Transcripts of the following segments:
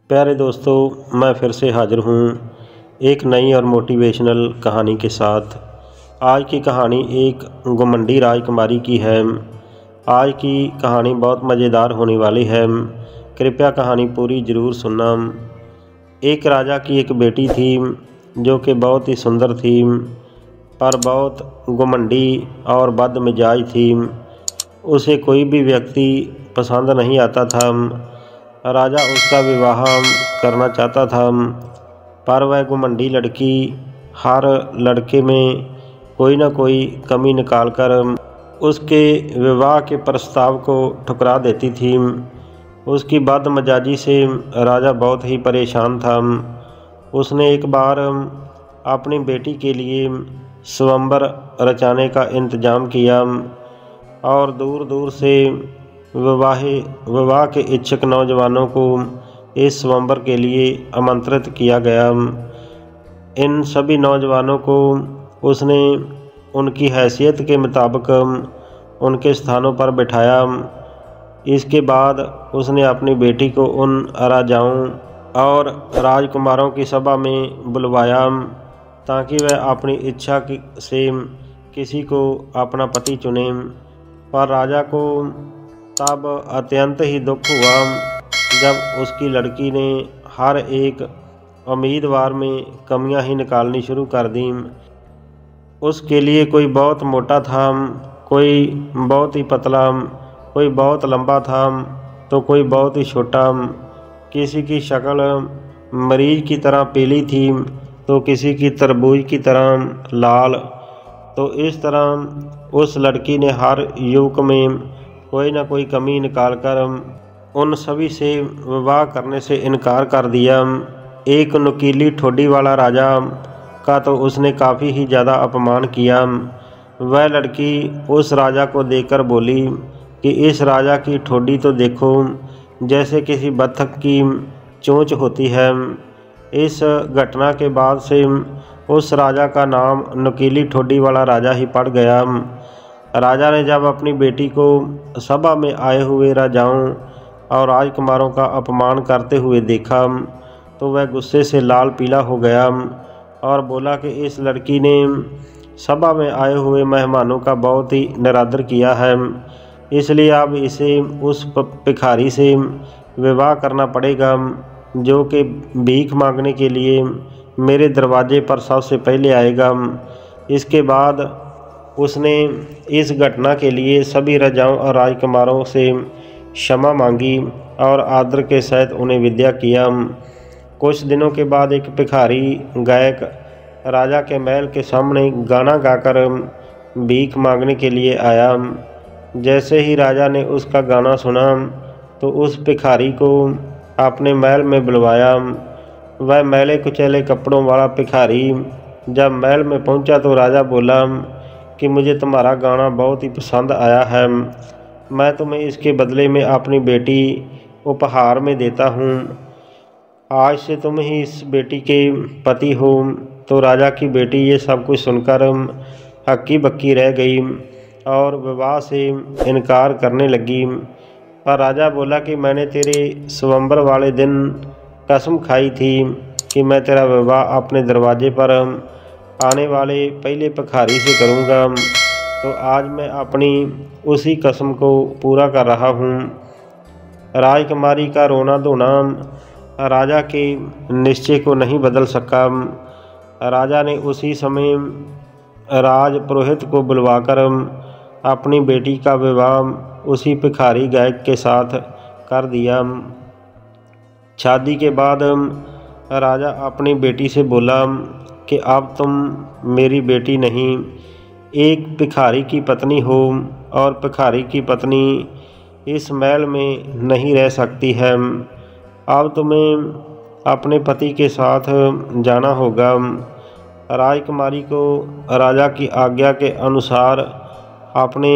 प्यारे दोस्तों, मैं फिर से हाज़िर हूँ एक नई और मोटिवेशनल कहानी के साथ। आज की कहानी एक घुमंडी राजकुमारी की है। आज की कहानी बहुत मज़ेदार होने वाली है। कृपया कहानी पूरी ज़रूर सुनना। एक राजा की एक बेटी थी जो कि बहुत ही सुंदर थी, पर बहुत घुमंडी और बदमिजाज थी। उसे कोई भी व्यक्ति पसंद नहीं आता था। राजा उसका विवाह करना चाहता था, पर वह घुमंडी लड़की हर लड़के में कोई न कोई कमी निकालकर उसके विवाह के प्रस्ताव को ठुकरा देती थी। उसकी बदमिजाजी से राजा बहुत ही परेशान था। उसने एक बार अपनी बेटी के लिए स्वयंवर रचाने का इंतज़ाम किया और दूर दूर से विवाह के इच्छुक नौजवानों को इस स्वयंवर के लिए आमंत्रित किया गया। इन सभी नौजवानों को उसने उनकी हैसियत के मुताबिक उनके स्थानों पर बिठाया। इसके बाद उसने अपनी बेटी को उन राजाओं और राजकुमारों की सभा में बुलवाया ताकि वह अपनी इच्छा से किसी को अपना पति चुने। पर राजा को तब अत्यंत ही दुख हुआ जब उसकी लड़की ने हर एक उम्मीदवार में कमियां ही निकालनी शुरू कर दी। उसके लिए कोई बहुत मोटा था, कोई बहुत ही पतला, कोई बहुत लंबा था तो कोई बहुत ही छोटा। किसी की शक्ल मरीज की तरह पीली थी तो किसी की तरबूज की तरह लाल। तो इस तरह उस लड़की ने हर युवक में कोई न कोई कमी निकालकर उन सभी से विवाह करने से इनकार कर दिया। एक नुकीली ठोड़ी वाला राजा का तो उसने काफ़ी ही ज़्यादा अपमान किया। वह लड़की उस राजा को देखकर बोली कि इस राजा की ठोड़ी तो देखो, जैसे किसी बत्तख की चोंच होती है। इस घटना के बाद से उस राजा का नाम नुकीली ठोड़ी वाला राजा ही पड़ गया। राजा ने जब अपनी बेटी को सभा में आए हुए राजाओं और राजकुमारों का अपमान करते हुए देखा तो वह गुस्से से लाल पीला हो गया और बोला कि इस लड़की ने सभा में आए हुए मेहमानों का बहुत ही निरादर किया है, इसलिए अब इसे उस भिखारी से विवाह करना पड़ेगा जो कि भीख मांगने के लिए मेरे दरवाजे पर सबसे पहले आएगा। इसके बाद उसने इस घटना के लिए सभी राजाओं और राजकुमारों से क्षमा मांगी और आदर के साथ उन्हें विदा किया। कुछ दिनों के बाद एक भिखारी गायक राजा के महल के सामने गाना गाकर भीख मांगने के लिए आया। जैसे ही राजा ने उसका गाना सुना तो उस भिखारी को अपने महल में बुलवाया। वह मैले कुचैले कपड़ों वाला भिखारी जब महल में पहुंचा तो राजा बोला कि मुझे तुम्हारा गाना बहुत ही पसंद आया है, मैं तुम्हें इसके बदले में अपनी बेटी उपहार में देता हूँ। आज से तुम ही इस बेटी के पति हो। तो राजा की बेटी ये सब कुछ सुनकर हक्की बक्की रह गई और विवाह से इनकार करने लगी। पर राजा बोला कि मैंने तेरे स्वयंवर वाले दिन कसम खाई थी कि मैं तेरा विवाह अपने दरवाजे पर आने वाले पहले भिखारी से करूँगा, तो आज मैं अपनी उसी कसम को पूरा कर रहा हूँ। राजकुमारी का रोना धोना राजा के निश्चय को नहीं बदल सका। राजा ने उसी समय राज पुरोहित को बुलवाकर अपनी बेटी का विवाह उसी भिखारी गायक के साथ कर दिया। शादी के बाद राजा अपनी बेटी से बोला कि अब तुम मेरी बेटी नहीं, एक भिखारी की पत्नी हो और भिखारी की पत्नी इस महल में नहीं रह सकती है। अब तुम्हें अपने पति के साथ जाना होगा। राजकुमारी को राजा की आज्ञा के अनुसार अपने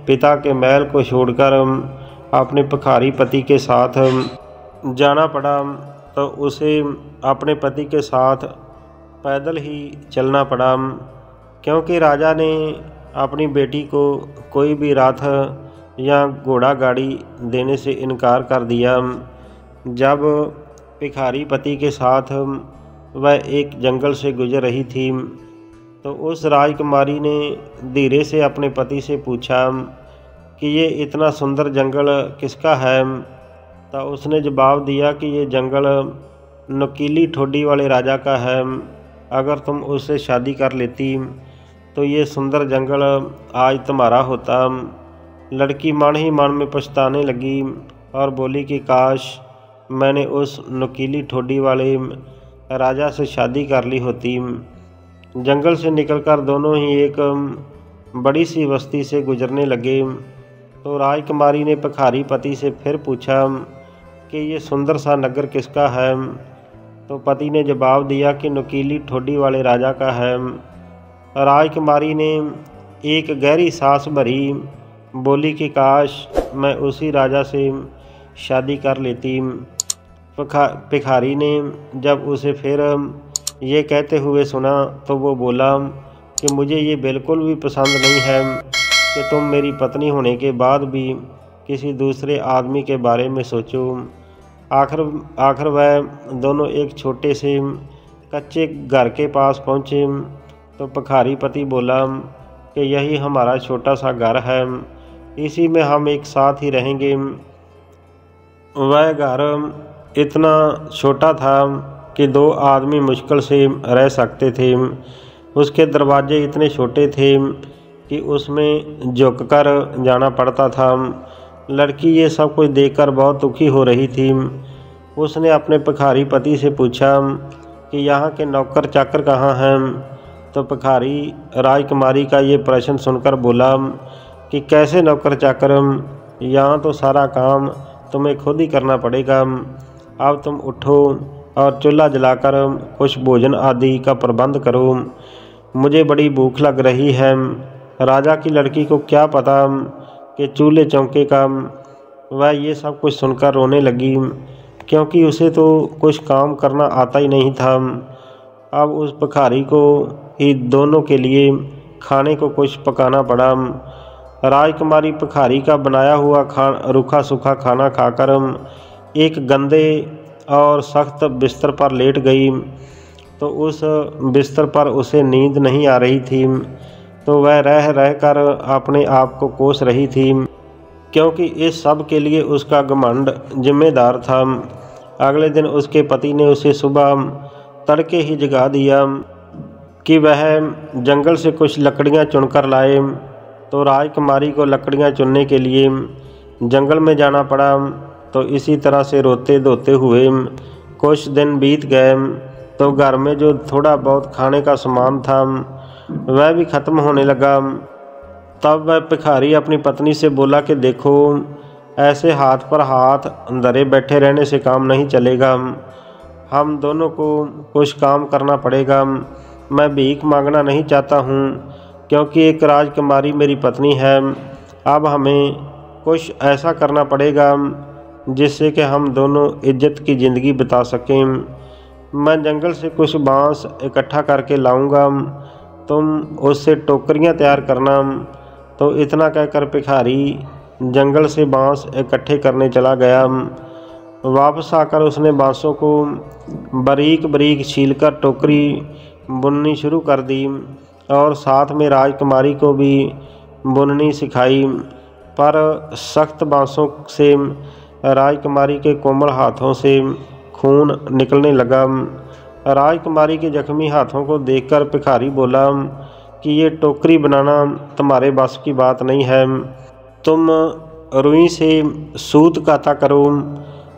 पिता के महल को छोड़कर अपने भिखारी पति के साथ जाना पड़ा। तो उसे अपने पति के साथ पैदल ही चलना पड़ा, क्योंकि राजा ने अपनी बेटी को कोई भी रथ या घोड़ा गाड़ी देने से इनकार कर दिया। जब भिखारी पति के साथ वह एक जंगल से गुजर रही थी तो उस राजकुमारी ने धीरे से अपने पति से पूछा कि ये इतना सुंदर जंगल किसका है। तो उसने जवाब दिया कि ये जंगल नुकीली ठोडी वाले राजा का है। अगर तुम उससे शादी कर लेती तो ये सुंदर जंगल आज तुम्हारा होता। लड़की मन ही मन में पछताने लगी और बोली कि काश मैंने उस नुकीली ठोडी वाले राजा से शादी कर ली होती। जंगल से निकलकर दोनों ही एक बड़ी सी बस्ती से गुजरने लगे तो राजकुमारी ने भिखारी पति से फिर पूछा कि ये सुंदर सा नगर किसका है। तो पति ने जवाब दिया कि नुकीली ठोडी वाले राजा का है। राजकुमारी ने एक गहरी सांस भरी, बोली कि काश मैं उसी राजा से शादी कर लेती। भिखारी ने जब उसे फिर ये कहते हुए सुना तो वो बोला कि मुझे ये बिल्कुल भी पसंद नहीं है कि तुम मेरी पत्नी होने के बाद भी किसी दूसरे आदमी के बारे में सोचो। आखिर वह दोनों एक छोटे से कच्चे घर के पास पहुँचे तो भिखारी पति बोला कि यही हमारा छोटा सा घर है, इसी में हम एक साथ ही रहेंगे। वह घर इतना छोटा था कि 2 आदमी मुश्किल से रह सकते थे। उसके दरवाजे इतने छोटे थे कि उसमें झुककर जाना पड़ता था। लड़की ये सब कुछ देखकर बहुत दुखी हो रही थी। उसने अपने भिखारी पति से पूछा कि यहाँ के नौकर चाकर कहाँ हैं। तो भिखारी राजकुमारी का ये प्रश्न सुनकर बोला कि कैसे नौकर चाकर, यहाँ तो सारा काम तुम्हें खुद ही करना पड़ेगा। अब तुम उठो और चूल्हा जलाकर कुछ भोजन आदि का प्रबंध करो, मुझे बड़ी भूख लग रही है। राजा की लड़की को क्या पता कि चूल्हे चौके का। वह ये सब कुछ सुनकर रोने लगी क्योंकि उसे तो कुछ काम करना आता ही नहीं था। अब उस भिखारी को ही दोनों के लिए खाने को कुछ पकाना पड़ा। राजकुमारी भिखारी का बनाया हुआ रूखा सूखा खाना खाकर एक गंदे और सख्त बिस्तर पर लेट गई तो उस बिस्तर पर उसे नींद नहीं आ रही थी। तो वह रह कर अपने आप को कोस रही थी क्योंकि इस सब के लिए उसका घमंड जिम्मेदार था। अगले दिन उसके पति ने उसे सुबह तड़के ही जगा दिया कि वह जंगल से कुछ लकड़ियां चुनकर लाए। तो राजकुमारी को लकड़ियां चुनने के लिए जंगल में जाना पड़ा। तो इसी तरह से रोते धोते हुए कुछ दिन बीत गए तो घर में जो थोड़ा बहुत खाने का सामान था वह भी ख़त्म होने लगा। तब वह भिखारी अपनी पत्नी से बोला कि देखो, ऐसे हाथ पर हाथ धरे बैठे रहने से काम नहीं चलेगा, हम दोनों को कुछ काम करना पड़ेगा। मैं भीख मांगना नहीं चाहता हूँ क्योंकि एक राजकुमारी मेरी पत्नी है। अब हमें कुछ ऐसा करना पड़ेगा जिससे कि हम दोनों इज्जत की ज़िंदगी बिता सकें। मैं जंगल से कुछ बांस इकट्ठा करके लाऊंगा, तुम उससे टोकरियां तैयार करना। तो इतना कहकर भिखारी जंगल से बांस इकट्ठे करने चला गया। वापस आकर उसने बांसों को बारीक बारीक छीलकर टोकरी बुननी शुरू कर दी और साथ में राजकुमारी को भी बुननी सिखाई। पर सख्त बांसों से राजकुमारी के कोमल हाथों से खून निकलने लगा। राजकुमारी के जख्मी हाथों को देखकर भिखारी बोला कि ये टोकरी बनाना तुम्हारे बस की बात नहीं है, तुम रुई से सूत काता करो,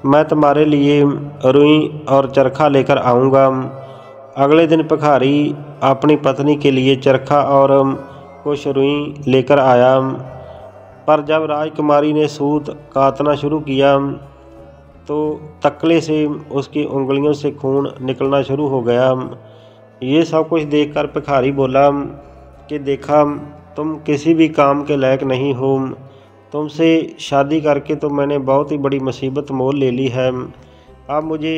मैं तुम्हारे लिए रुई और चरखा लेकर आऊँगा। अगले दिन भिखारी अपनी पत्नी के लिए चरखा और कुछ रुई लेकर आया। पर जब राजकुमारी ने सूत काटना शुरू किया तो तकले से उसकी उंगलियों से खून निकलना शुरू हो गया। ये सब कुछ देखकर भिखारी बोला कि देखा, तुम किसी भी काम के लायक नहीं हो, तुमसे शादी करके तो मैंने बहुत ही बड़ी मुसीबत मोल ले ली है। अब मुझे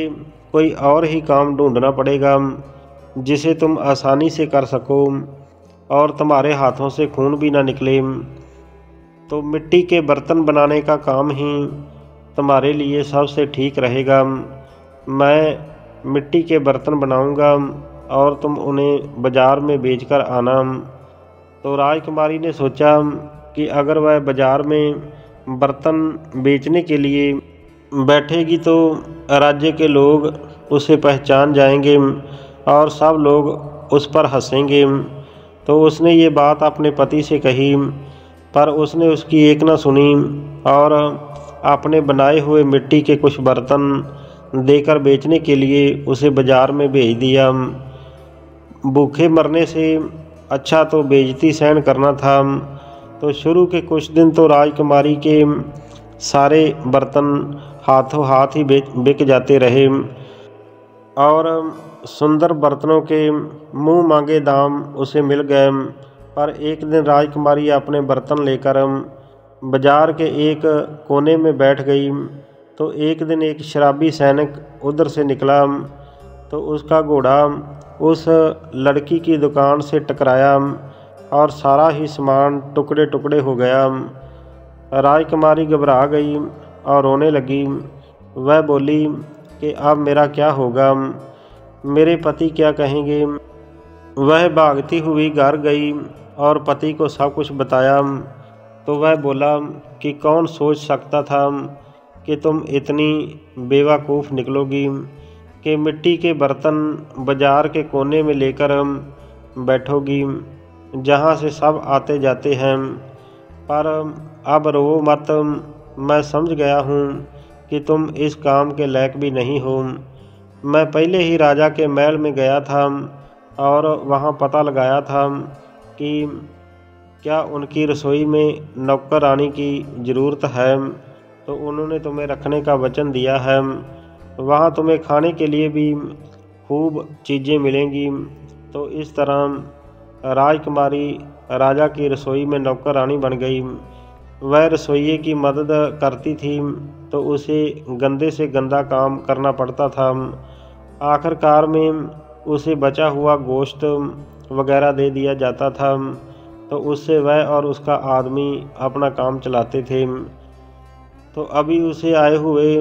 कोई और ही काम ढूंढना पड़ेगा जिसे तुम आसानी से कर सको और तुम्हारे हाथों से खून भी ना निकले। तो मिट्टी के बर्तन बनाने का काम ही तुम्हारे लिए सबसे ठीक रहेगा। मैं मिट्टी के बर्तन बनाऊंगा और तुम उन्हें बाज़ार में बेचकर आना। तो राजकुमारी ने सोचा कि अगर वह बाज़ार में बर्तन बेचने के लिए बैठेगी तो राज्य के लोग उसे पहचान जाएंगे और सब लोग उस पर हंसेंगे। तो उसने ये बात अपने पति से कही, पर उसने उसकी एक न सुनी और अपने बनाए हुए मिट्टी के कुछ बर्तन देकर बेचने के लिए उसे बाज़ार में भेज दिया। भूखे मरने से अच्छा तो बेइज्जती सहन करना था। तो शुरू के कुछ दिन तो राजकुमारी के सारे बर्तन हाथों हाथ ही बिक जाते रहे और सुंदर बर्तनों के मुंह मांगे दाम उसे मिल गए। पर एक दिन राजकुमारी अपने बर्तन लेकर बाजार के एक कोने में बैठ गई। तो एक दिन एक शराबी सैनिक उधर से निकला तो उसका घोड़ा उस लड़की की दुकान से टकराया और सारा ही सामान टुकड़े टुकड़े हो गया। राजकुमारी घबरा गई और रोने लगी। वह बोली कि अब मेरा क्या होगा, मेरे पति क्या कहेंगे। वह भागती हुई घर गई और पति को सब कुछ बताया। तो वह बोला कि कौन सोच सकता था कि तुम इतनी बेवकूफ़ निकलोगी कि मिट्टी के बर्तन बाजार के कोने में लेकर बैठोगी जहाँ से सब आते जाते हैं। पर अब रो मत, मैं समझ गया हूँ कि तुम इस काम के लायक भी नहीं हो। मैं पहले ही राजा के महल में गया था और वहाँ पता लगाया था कि क्या उनकी रसोई में नौकरानी की ज़रूरत है। तो उन्होंने तुम्हें रखने का वचन दिया है। वहाँ तुम्हें खाने के लिए भी खूब चीज़ें मिलेंगी। तो इस तरह राजकुमारी राजा की रसोई में नौकरानी बन गई। वह रसोइये की मदद करती थी तो उसे गंदे से गंदा काम करना पड़ता था। आखिरकार में उसे बचा हुआ गोश्त वगैरह दे दिया जाता था तो उससे वह और उसका आदमी अपना काम चलाते थे। तो अभी उसे आए हुए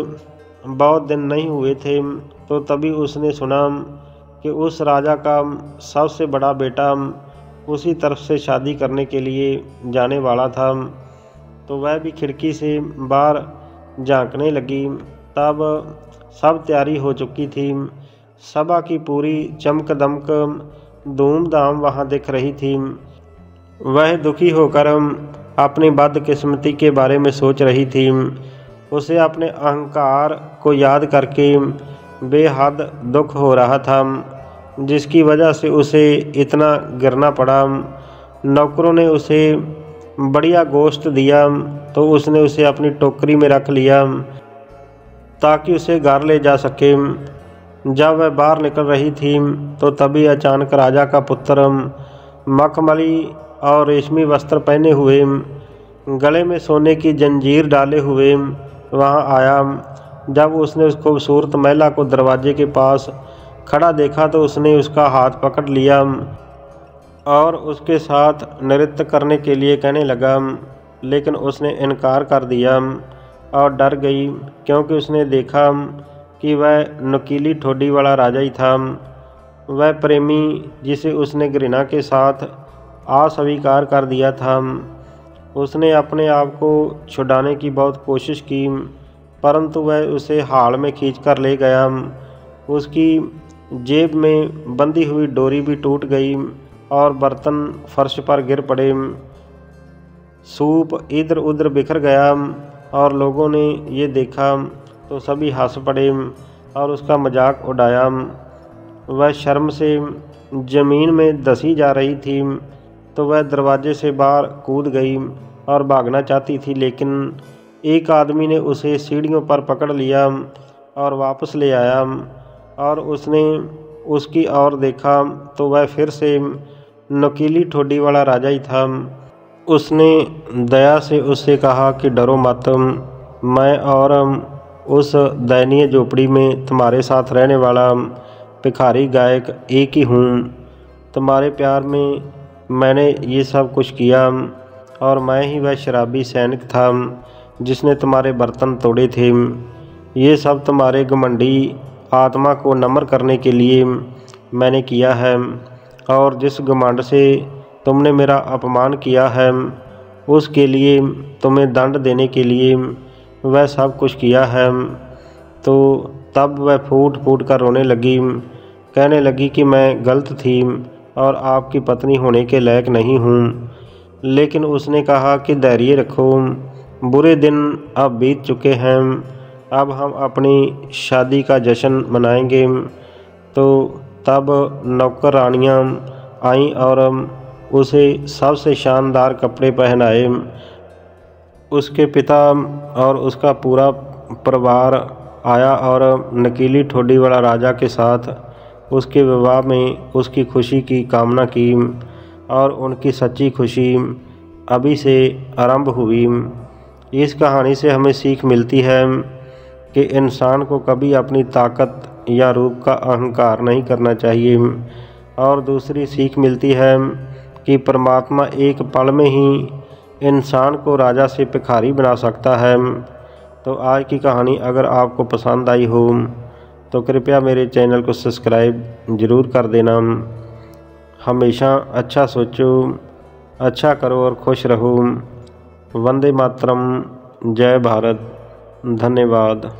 बहुत दिन नहीं हुए थे तो तभी उसने सुना कि उस राजा का सबसे बड़ा बेटा उसी तरफ से शादी करने के लिए जाने वाला था। तो वह भी खिड़की से बाहर झांकने लगी। तब सब तैयारी हो चुकी थी। सभा की पूरी चमक दमक धूमधाम वहाँ दिख रही थी। वह दुखी होकर अपनी बदकिस्मती के बारे में सोच रही थी। उसे अपने अहंकार को याद करके बेहद दुख हो रहा था जिसकी वजह से उसे इतना गिरना पड़ा। नौकरों ने उसे बढ़िया गोश्त दिया तो उसने उसे अपनी टोकरी में रख लिया ताकि उसे घर ले जा सके। जब वह बाहर निकल रही थी तो तभी अचानक राजा का पुत्र मखमली और रेशमी वस्त्र पहने हुए, गले में सोने की जंजीर डाले हुए वहाँ आया। जब उसने उस खूबसूरत महिला को दरवाजे के पास खड़ा देखा तो उसने उसका हाथ पकड़ लिया और उसके साथ नृत्य करने के लिए कहने लगा, लेकिन उसने इनकार कर दिया और डर गई क्योंकि उसने देखा कि वह नुकीली ठोड़ी वाला राजा ही था। वह प्रेमी जिसे उसने घृणा के साथ अस्वीकार कर दिया था। उसने अपने आप को छुड़ाने की बहुत कोशिश की परंतु वह उसे हाल में खींचकर ले गया। उसकी जेब में बंधी हुई डोरी भी टूट गई और बर्तन फर्श पर गिर पड़े। सूप इधर उधर बिखर गया और लोगों ने ये देखा तो सभी हंस पड़े और उसका मजाक उड़ाया। वह शर्म से ज़मीन में धंसी जा रही थी तो वह दरवाजे से बाहर कूद गई और भागना चाहती थी, लेकिन एक आदमी ने उसे सीढ़ियों पर पकड़ लिया और वापस ले आया और उसने उसकी ओर देखा तो वह फिर से नुकीली ठोड़ी वाला राजा ही था। उसने दया से उससे कहा कि डरो मत, मैं और उस दयनीय झोपड़ी में तुम्हारे साथ रहने वाला भिखारी गायक एक ही हूँ। तुम्हारे प्यार में मैंने ये सब कुछ किया और मैं ही वह शराबी सैनिक था जिसने तुम्हारे बर्तन तोड़े थे। ये सब तुम्हारे घमंडी आत्मा को नम्र करने के लिए मैंने किया है, और जिस घमंड से तुमने मेरा अपमान किया है उसके लिए तुम्हें दंड देने के लिए वह सब कुछ किया है। तो तब वह फूट फूट कर रोने लगी, कहने लगी कि मैं गलत थी और आपकी पत्नी होने के लायक नहीं हूँ। लेकिन उसने कहा कि धैर्य रखो, बुरे दिन अब बीत चुके हैं, अब हम अपनी शादी का जश्न मनाएंगे। तो तब नौकरानियाँ आईं और उसे सबसे शानदार कपड़े पहनाए। उसके पिता और उसका पूरा परिवार आया और नकीली ठोड़ी वाला राजा के साथ उसके विवाह में उसकी खुशी की कामना की, और उनकी सच्ची खुशी अभी से आरंभ हुई। इस कहानी से हमें सीख मिलती है कि इंसान को कभी अपनी ताकत या रूप का अहंकार नहीं करना चाहिए, और दूसरी सीख मिलती है कि परमात्मा एक पल में ही इंसान को राजा से भिखारी बना सकता है। तो आज की कहानी अगर आपको पसंद आई हो तो कृपया मेरे चैनल को सब्सक्राइब ज़रूर कर देना। हमेशा अच्छा सोचो, अच्छा करो और खुश रहो। वंदे मातरम। जय भारत। धन्यवाद।